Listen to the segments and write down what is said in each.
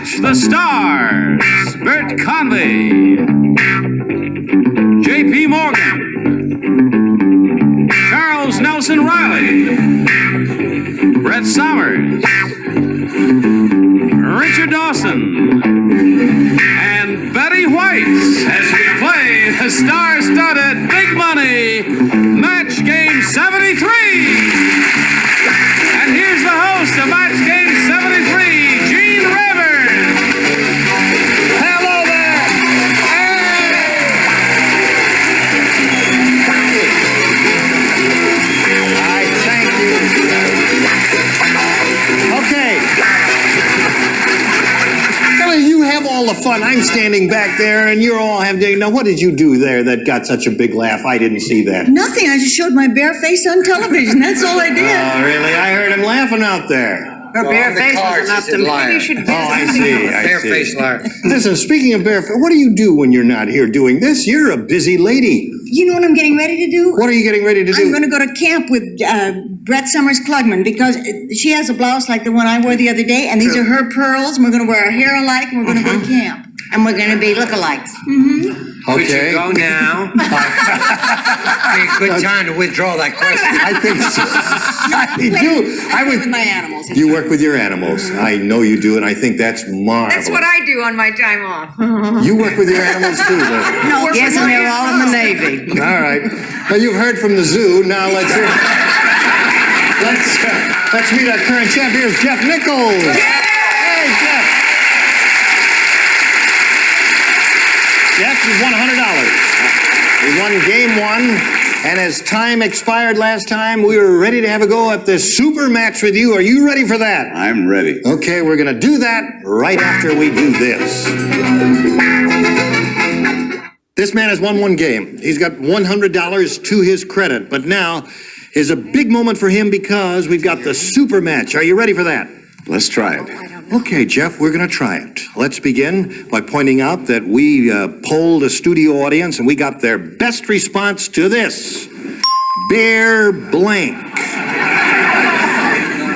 Match the Stars. Bert Convey, J.P. Morgan, Charles Nelson Riley, Brett Somers, Richard Dawson, and Betty White as we play the star-studded Big Money Match Game 73. And here's the host of Match Game 73, Gene Rayburn. Hello there. I thank you. Okay. Well, you have all the fun. I'm standing back there, and you're all having. Now, what did you do there that got such a big laugh? I didn't see that. Nothing. I just showed my bare face on television. That's all I did. Oh, really? I heard him laughing out there. Her bare face was enough to make you should Oh, I see. Bare-faced liar. Listen, speaking of barefoot, what do you do when you're not here doing this? You're a busy lady. You know what I'm getting ready to do? What are you getting ready to do? I'm going to go to camp with Brett Summers Klugman because she has a blouse like the one I wore the other day, and these are her pearls, and we're going to wear our hair alike, and we're going to go to camp. And we're going to be lookalikes. Could you go now? Be a good time to withdraw that question. I think so. I do. I work with my animals. You work with your animals. I know you do, and I think that's marvelous. That's what I do on my time off. You work with your animals too, though. No, Yes, and they're all in the Navy. All right. Well, you've heard from the zoo. Now let's hear. Let's meet our current champ. Here's Jeff Nichols. Hey, Jeff. Jeff, you've won $100. You won game one, and as time expired last time, we were ready to have a go at this super match with you. Are you ready for that? I'm ready. Okay, we're going to do that right after we do this. This man has won one game. He's got $100 to his credit, but now is a big moment for him because we've got the super match. Are you ready for that? Let's try it. Okay, Jeff, we're going to try it. Let's begin by pointing out that we polled a studio audience and we got their best response to this. Bear blank.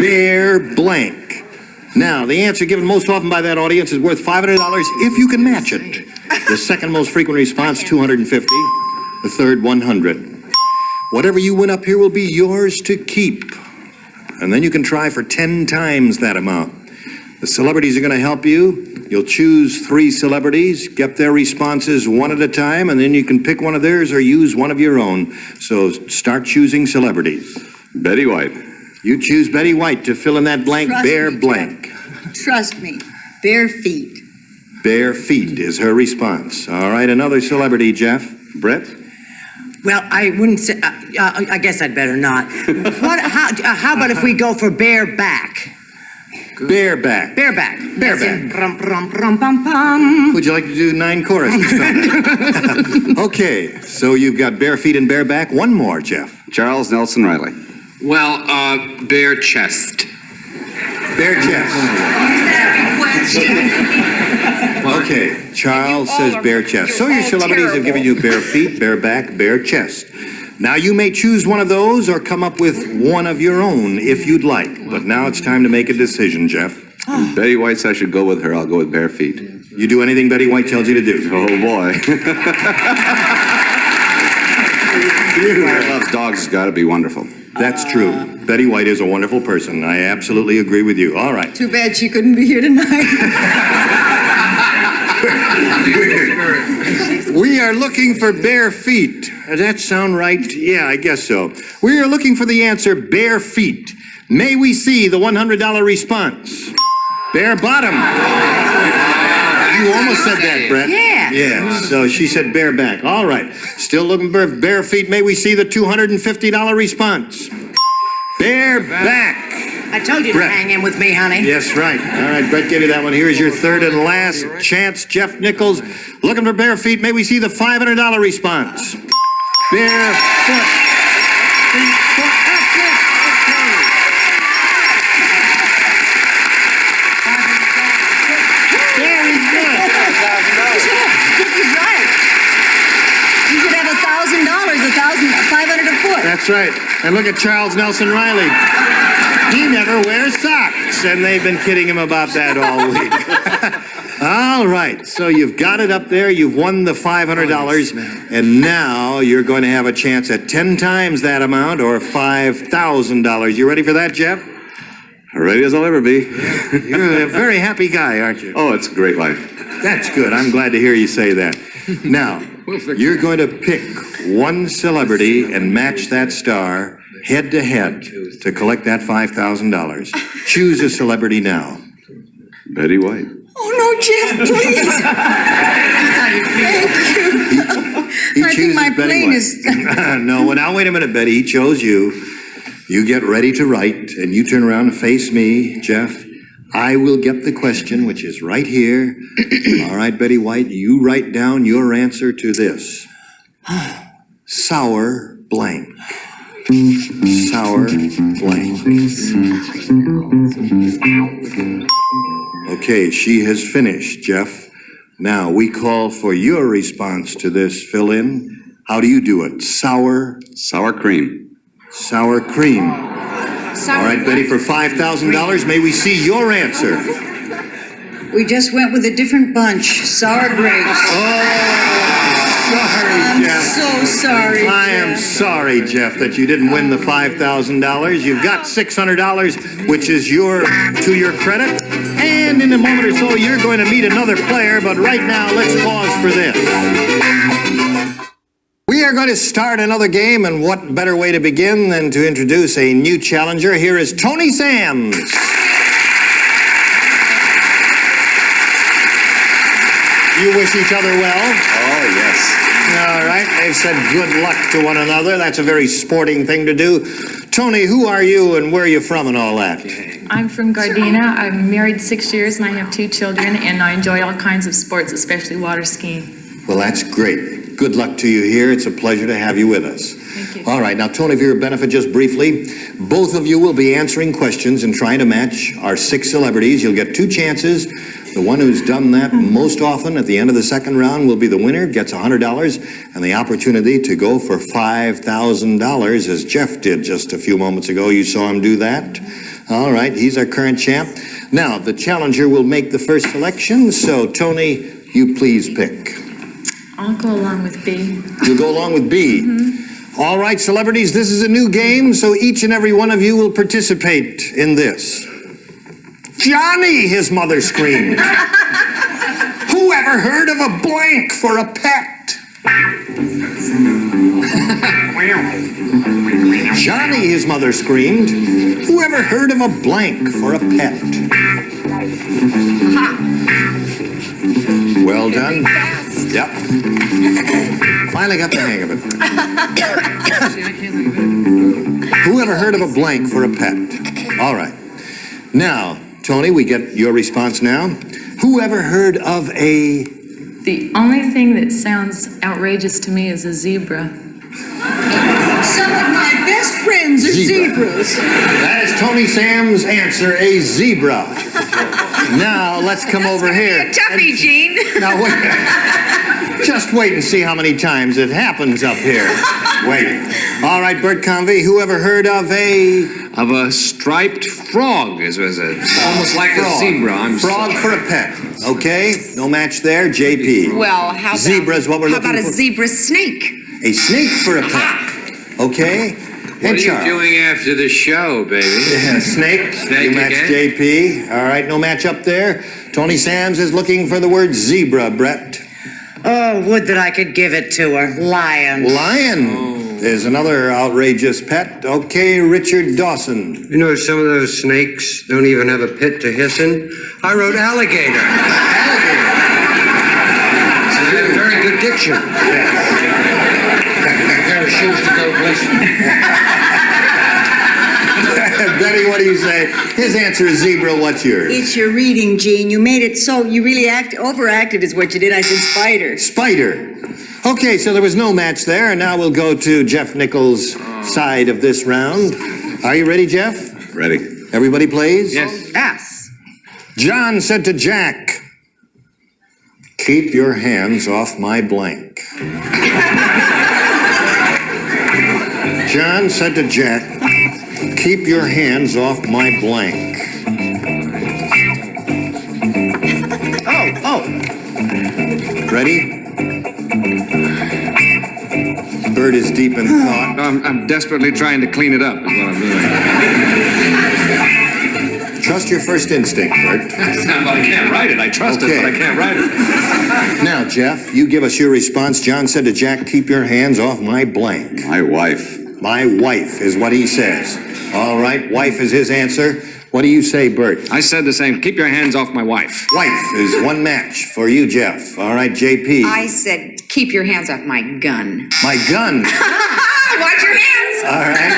Bear blank. Now, the answer given most often by that audience is worth $500 if you can match it. The second most frequent response, $250. The third, $100. Whatever you win up here will be yours to keep. And then you can try for 10 times that amount. The celebrities are going to help you. You'll choose 3 celebrities, get their responses one at a time, and then you can pick one of theirs or use one of your own. So start choosing celebrities. Betty White. You choose Betty White to fill in that blank, bare blank. Trust me. Bare feet. Bare feet is her response. All right, another celebrity, Jeff. Brett? Well, I wouldn't say. I guess I'd better not. How about if we go for bareback? Bareback. Bareback. Bareback. Rum, rum, rum, pum, pum. Would you like to do 9 choruses? Okay, so you've got bare feet and bareback. One more, Jeff. Charles Nelson Riley. Well, bare chest. Bare chest. Okay, Charles says bare chest. So your celebrities have given you bare feet, bare back, bare chest. Now you may choose one of those or come up with one of your own if you'd like. But now it's time to make a decision, Jeff. Betty White says I should go with her. I'll go with bare feet. You do anything Betty White tells you to do. Oh, boy. Whoever loves dogs has got to be wonderful. That's true. Betty White is a wonderful person. I absolutely agree with you. All right. Too bad she couldn't be here tonight. We are looking for bare feet. Does that sound right? Yeah, I guess so. We are looking for the answer bare feet. May we see the $100 response? Bare bottom. You almost said that, Brett. Yeah. Yeah, so she said bare back. All right. Still looking for bare feet. May we see the $250 response? Bare back. I told you Brett. to hang in with me, honey. Yes, right. All right, Brett gave you that one. Here is your third and last chance. Jeff Nichols, looking for bare feet. May we see the $500 response? Bare foot. Feet, foot. That's it. Okay. Very good. He's right. You should have $1,000, $500 a foot. That's right. And look at Charles Nelson Riley. He never wears socks, and they've been kidding him about that all week. All right, so you've got it up there. You've won the $500, and now you're going to have a chance at 10 times that amount, or $5,000. You ready for that, Jeff? Ready as I'll ever be. You're a very happy guy, aren't you? Oh, it's a great life. That's good. I'm glad to hear you say that. Now, you're going to pick one celebrity and match that star head to head to collect that $5,000. Choose a celebrity now. Betty White. Oh, no, Jeff, please. He I think chooses my Betty plane White. is- No, well, now wait a minute, Betty. He chose you. You get ready to write, and you turn around and face me, Jeff. I will get the question, which is right here. All right, Betty White, you write down your answer to this. Sour blank. Sour blank. Okay, she has finished, Jeff. Now, we call for your response to this fill-in. How do you do it? Sour Cream. Sour cream. All right, Betty, for $5,000, may we see your answer? We just went with a different bunch, sour grapes. Sorry, I'm Jeff. so sorry, I am Jeff. sorry, Jeff, that you didn't win the $5,000. You've got $600, which is to your credit. And in a moment or so, you're going to meet another player, but right now, let's pause for this. We are going to start another game, and what better way to begin than to introduce a new challenger? Here is Tony Sams. You wish each other well. Oh, yes. All right, they've said good luck to one another. That's a very sporting thing to do. Tony, who are you and where are you from and all that? I'm from Gardena. I'm married 6 years and I have 2 children, and I enjoy all kinds of sports, especially water skiing. Well, that's great. Good luck to you here. It's a pleasure to have you with us. Thank you. All right, now, Tony, for your benefit, just briefly, both of you will be answering questions and trying to match our 6 celebrities. You'll get 2 chances. The one who's done that most often at the end of the second round will be the winner, gets $100, and the opportunity to go for $5,000, as Jeff did just a few moments ago. You saw him do that. All right, he's our current champ. Now, the challenger will make the first selection, so Tony, you please pick. I'll go along with B. You'll go along with B. All right, celebrities, this is a new game, so each and every one of you will participate in this. Johnny, his mother screamed. Who ever heard of a blank for a pet? Johnny, his mother screamed. Who ever heard of a blank for a pet? Well done. Yep. Finally got the hang of it. Who ever heard of a blank for a pet? All right. Now, Tony, we get your response now. Who ever heard of a... The only thing that sounds outrageous to me is a zebra. Some of my best friends are zebras. That is Tony Sam's answer, a zebra. Now, let's come over here. Tuffy, Gene. Now, wait. Just wait and see how many times it happens up here. Wait. All right, Bert Convey, who ever heard of a... Of a striped frog, is it? Almost like frog. a zebra. I'm Frog sorry. for a pet. Okay, no match there. JP. Well, how about... Zebra is what we're How looking about a for. zebra snake? A snake for a pet. Okay. What are you Charles. doing after the show, baby? Yeah, snake. Snake You match again? JP. All right, no match up there. Tony Sams is looking for the word zebra, Brett. Oh, would that I could give it to her. Lion. Lion is another outrageous pet. Okay, Richard Dawson. You know, some of those snakes don't even have a pit to hiss in. I wrote alligator. Alligator. Very good diction. A pair of shoes to go with. Betty, what do you say? His answer is zebra. What's yours? It's your reading, Gene. You made it so, you really overacted is what you did. I said spider. Spider. Okay, so there was no match there, and now we'll go to Jeff Nichols' side of this round. Are you ready, Jeff? Ready. Everybody plays? Yes. Yes. John said to Jack, "Keep your hands off my blank." John said to Jack, "Keep your hands off my blank." Oh, Ready? Bert is deep in thought. I'm desperately trying to clean it up, is what I'm doing. Trust your first instinct, Bert. But I can't write it. I trust Okay. it, but I can't write it. Now, Jeff, you give us your response. John said to Jack, keep your hands off my blank. My wife. My wife is what he says. All right, wife is his answer. What do you say, Bert? I said the same. Keep your hands off my wife. Wife is one match for you, Jeff. All right, JP. I said, keep your hands off my gun. My gun. Watch your hands. All right.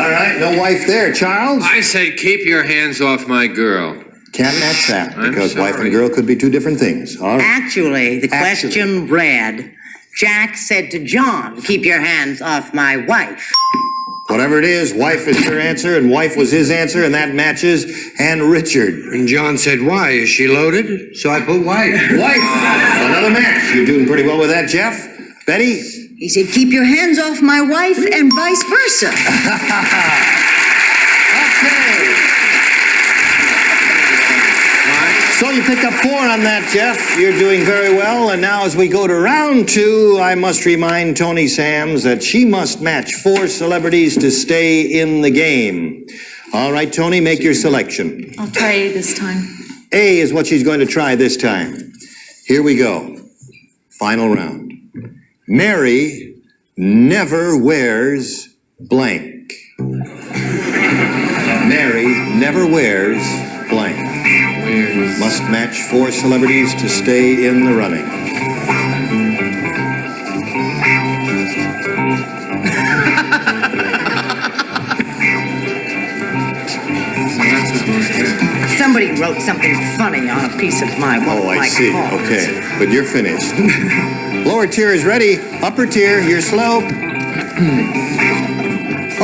All right, no wife there. Charles? I said, keep your hands off my girl. Can't match that I'm because wife sorry. and girl could be two different things. All right. Actually, the Actually. question read, Jack said to John, keep your hands off my wife. Whatever it is, wife is your answer, and wife was his answer, and that matches. And Richard. And John said, why? Is she loaded? So I put wife. Wife. Another match. You're doing pretty well with that, Jeff. Betty? He said, keep your hands off my wife and vice versa. Okay. So you picked up 4 on that, Jeff. You're doing very well. And now as we go to round 2, I must remind Tony Sams that she must match 4 celebrities to stay in the game. All right, Tony, make your selection. I'll try A this time. A is what she's going to try this time. Here we go. Final round. Mary never wears blank. Mary never wears blank. Must match 4 celebrities to stay in the running. Somebody wrote something funny on a piece of my Oh, I see. cards. Okay, but you're finished. Lower tier is ready. Upper tier, you're slow.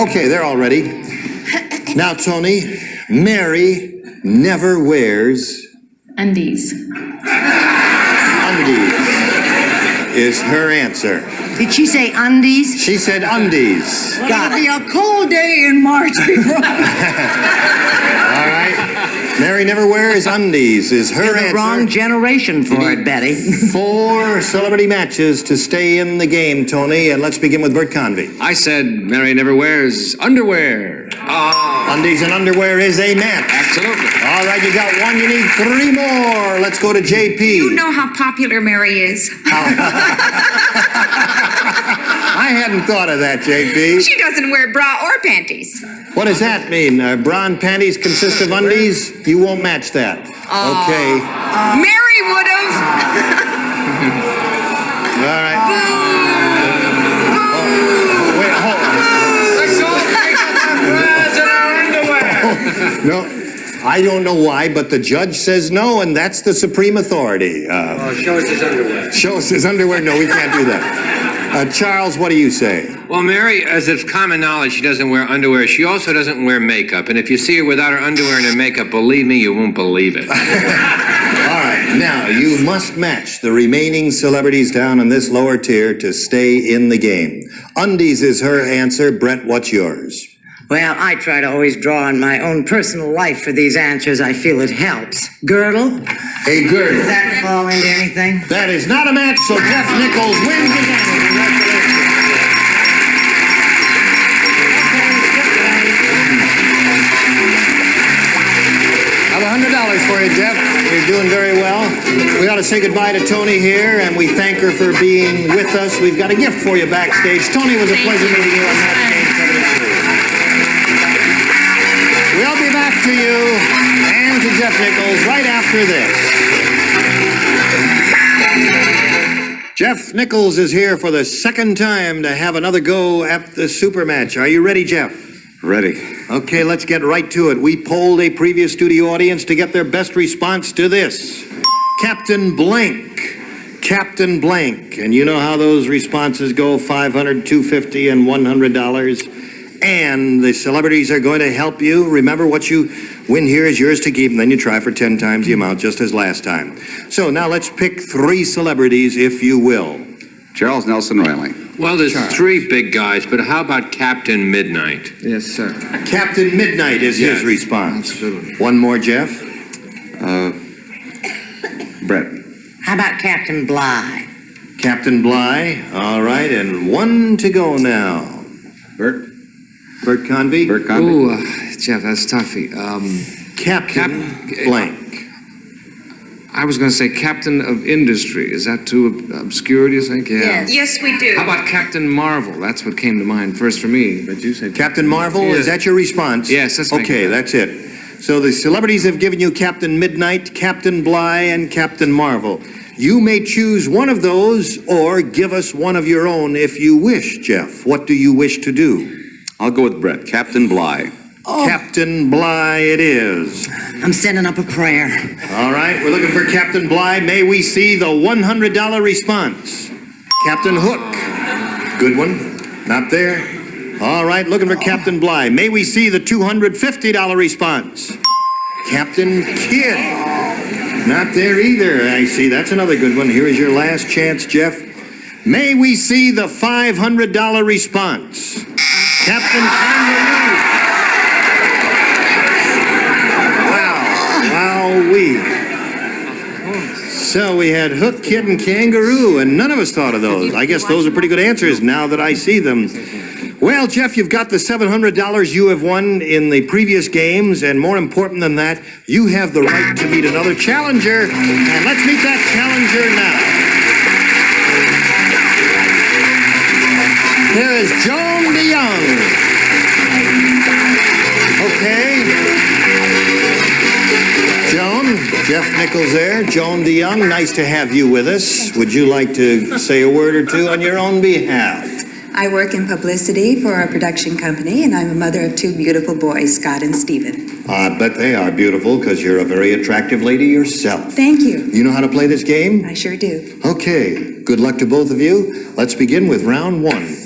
Okay, they're all ready. Now, Tony, Mary never wears Undies. undies is her answer. Did she say undies? She said undies. Got It'll be it. a cold day in March before. All right. Mary never wears undies is her You're the answer. wrong generation for it, Betty. 4 celebrity matches to stay in the game, Tony, and let's begin with Bert Convy. I said Mary never wears underwear. Undies and underwear is a match. Absolutely. All right, you got 1. You need 3 more. Let's go to JP. You know how popular Mary is. I hadn't thought of that, JP. She doesn't wear bra or panties. What does that mean? Bra and panties consist of undies? You won't match that. Okay. Mary would have. All right. Wait, hold on. No, I don't know why, but the judge says no, and that's the supreme authority. Show us his underwear. Show us his underwear. No, we can't do that. Charles, what do you say? Well, Mary, as it's common knowledge, she doesn't wear underwear. She also doesn't wear makeup. And if you see her without her underwear and her makeup, believe me, you won't believe it. All right, now you must match the remaining celebrities down in this lower tier to stay in the game. Undies is her answer. Brett, what's yours? Well, I try to always draw on my own personal life for these answers. I feel it helps. Girdle? A girdle. Does that fall into anything? That is not a match, so Jeff Nichols wins the game. Congratulations. I have $100 for you, Jeff. You're doing very well. We ought to say goodbye to Tony here, and we thank her for being with us. We've got a gift for you backstage. Tony, it was a Thank pleasure you. meeting you on Match Game 72. We'll be back to you and to Jeff Nichols right after this. Jeff Nichols is here for the second time to have another go at the super match. Are you ready, Jeff? Ready. Okay, let's get right to it. We polled a previous studio audience to get their best response to this. Captain Blank. Captain Blank. And you know how those responses go, $500, $250, and $100. And the celebrities are going to help you. Remember, what you win here is yours to keep, and then you try for 10 times the amount, just as last time. So now let's pick 3 celebrities, if you will. Charles Nelson Riley. Well, there's 3 big guys, but how about Captain Midnight? Yes, sir. Captain Midnight is his Yes, response. absolutely. One more, Jeff. Brett. How about Captain Bligh? Captain Bligh, all right, and one to go now. Bert? Bert Convey? Bert Convey? Ooh, Jeff, that's toughy. Captain blank. I was going to say Captain of Industry. Is that too obscure, do you think? Yeah. Yes. Yes, we do. How about Captain Marvel? That's what came to mind first for me, but you said... Captain Marvel, Yeah. is that your response? Yes, that's my Okay, that's it. So the celebrities have given you Captain Midnight, Captain Bligh, and Captain Marvel. You may choose one of those or give us one of your own if you wish, Jeff. What do you wish to do? I'll go with Brett. Captain Bligh. Captain Bligh it is. I'm sending up a prayer. All right, we're looking for Captain Bligh. May we see the $100 response? Captain Hook. Good one. Not there. All right, looking for Captain Bligh. May we see the $250 response? Captain Kidd. Not there either. I see. That's another good one. Here is your last chance, Jeff. May we see the $500 response? Captain Kangaroo. Wow-wee. So we had Hook, Kid, and Kangaroo, and none of us thought of those. I guess those are pretty good answers now that I see them. Well, Jeff, you've got the $700 you have won in the previous games, and more important than that, you have the right to meet another challenger, and let's meet that challenger now. Here is Joan DeYoung. Okay. Joan, Jeff Nichols there. Joan DeYoung, nice to have you with us. Would you like to say a word or two on your own behalf? I work in publicity for a production company, and I'm a mother of two beautiful boys, Scott and Stephen. I bet they are beautiful because you're a very attractive lady yourself. Thank you. You know how to play this game? I sure do. Okay, good luck to both of you. Let's begin with round one.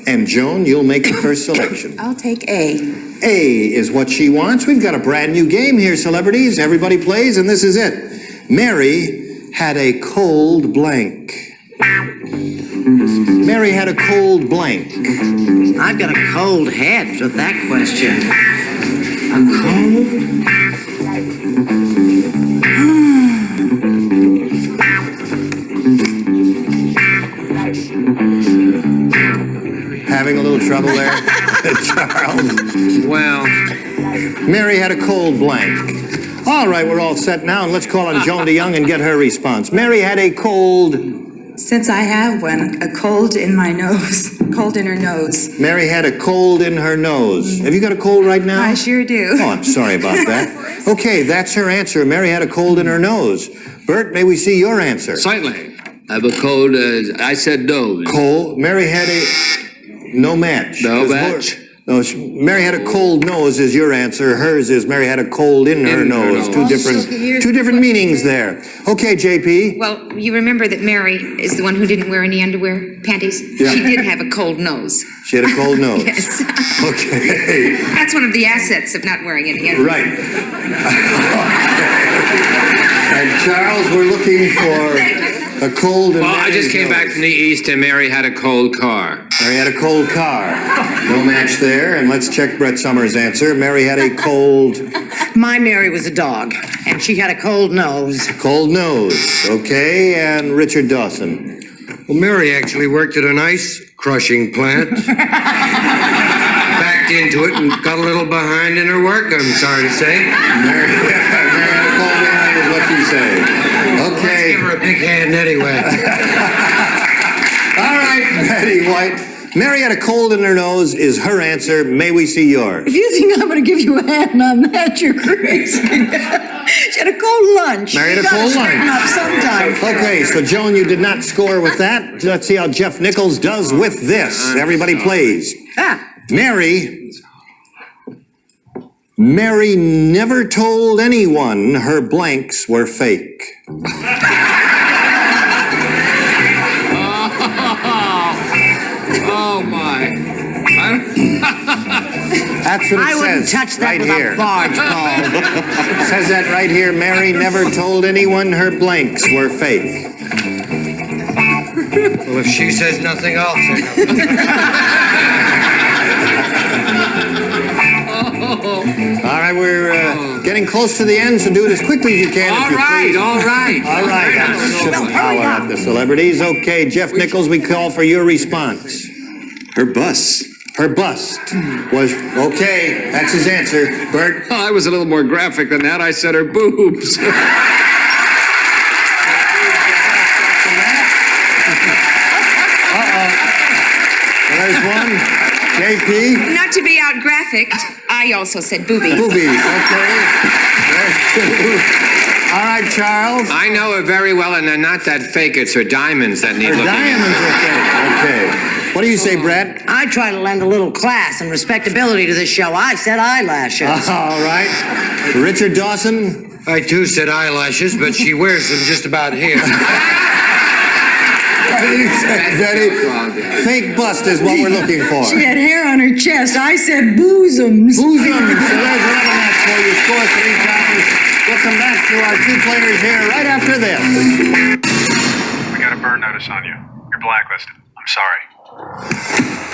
And Joan, you'll make the first selection. I'll take A. A is what she wants. We've got a brand new game here, celebrities. Everybody plays, and this is it. Mary had a cold blank. Mary had a cold blank. I've got a cold head with that question. A Having a little trouble there, Charles? Well, Mary had a cold blank. All right, we're all set now, and let's call on Joan DeYoung and get her response. Mary had a cold... Since I have one, a cold in my nose. Cold in her nose. Mary had a cold in her nose. Have you got a cold right now? I sure do. Oh, I'm sorry about that. Okay, that's her answer. Mary had a cold in her nose. Bert, may we see your answer? Slightly. I have a cold, I said nose. Cold. Mary had a... No match. No 'Cause match. Mary had a cold nose is your answer. Hers is Mary had a cold in her nose. Two different meanings there. Okay, JP. Well, you remember that Mary is the one who didn't wear any underwear, panties? Yeah. She did have a cold nose. She had a cold nose. Yes. Okay. That's one of the assets of not wearing any underwear. Right. And Charles, we're looking for a cold in well, I Mary's just came nose. back from the East and Mary had a cold car. Mary had a cold car. No match there. And let's check Brett Summers' answer. Mary had a cold... My Mary was a dog, and she had a cold nose. Cold nose. Okay, and Richard Dawson. Well, Mary actually worked at an ice crushing plant. Backed into it and got a little behind in her work, I'm sorry to say. Mary had a cold behind is what you say. Let's Okay. give her a big hand anyway. All right, Betty White. Mary had a cold in her nose is her answer. May we see yours? If you think I'm going to give you a hand on that, you're crazy. She had a cold lunch. Mary had a You gotta cold straighten lunch. up sometime. Okay, so Joan, you did not score with that. Let's see how Jeff Nichols does with this. Everybody plays. Mary never told anyone her blanks were fake. Oh, my. That's what it I wouldn't says touch that right with here. a barge pole. It says that right here. Mary never told anyone her blanks were fake. Well, if she says nothing, I'll say nothing. All right, we're getting close to the end, so do it as quickly as you can. All if you right, please. all right. All right. Shouldn't holler at the celebrities. Okay, Jeff Nichols, we call for your response. Her bus. Her bust was, okay, that's his answer. Bert? Oh, I was a little more graphic than that. I said her boobs. There's one. JP? Not to be out graphic, I also said boobies. Boobies, okay. There's two. All right, Charles. I know her very well, and they're not that fake. It's her diamonds that need Her looking at. diamonds are fake. Okay. What do you say, Brett? I try to lend a little class and respectability to this show. I said eyelashes. All right. Richard Dawson? I too said eyelashes, but she wears them just about here. What did you say, Betty? Fake bust is what we're looking for. She had hair on her chest. I said bosoms. Bosoms. So there's another match for you. Score 3 times. We'll come back to our 2 players here right after this. We got a burn notice on you. You're blacklisted. I'm sorry.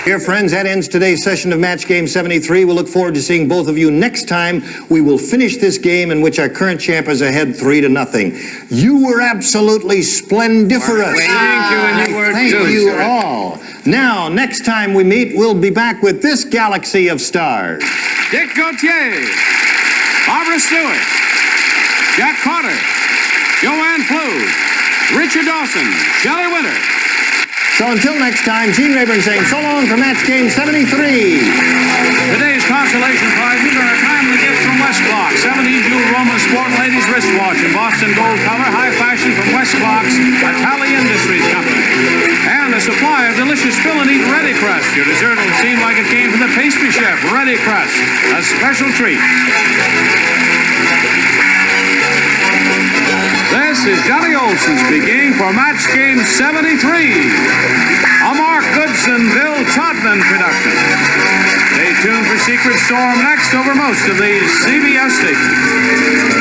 Dear friends, that ends today's session of Match Game 73. We'll look forward to seeing both of you next time. We will finish this game in which our current champ is ahead 3-0. You were absolutely splendiferous. Thank you, and you were Thank too, you sir. all. Now, next time we meet, we'll be back with this galaxy of stars. Dick Gautier, Barbara Stewart, Jack Carter, Joanne Flew, Richard Dawson, Shelley Winter. So until next time, Gene Rayburn saying so long for Match Game 73. Today's consolation prizes are a timely gift from West Clock. 70 jewel Roman Sport ladies wristwatch in Boston gold color, high fashion from West Clock's Atali Industries Company. And a supply of delicious fill and eat Ready Crust. Your dessert will seem like it came from the pastry chef. Ready Crust, a special treat. This is Johnny Olson speaking for Match Game 73, a Mark Goodson, Bill Todman production. Stay tuned for Secret Storm next over most of these CBS stations.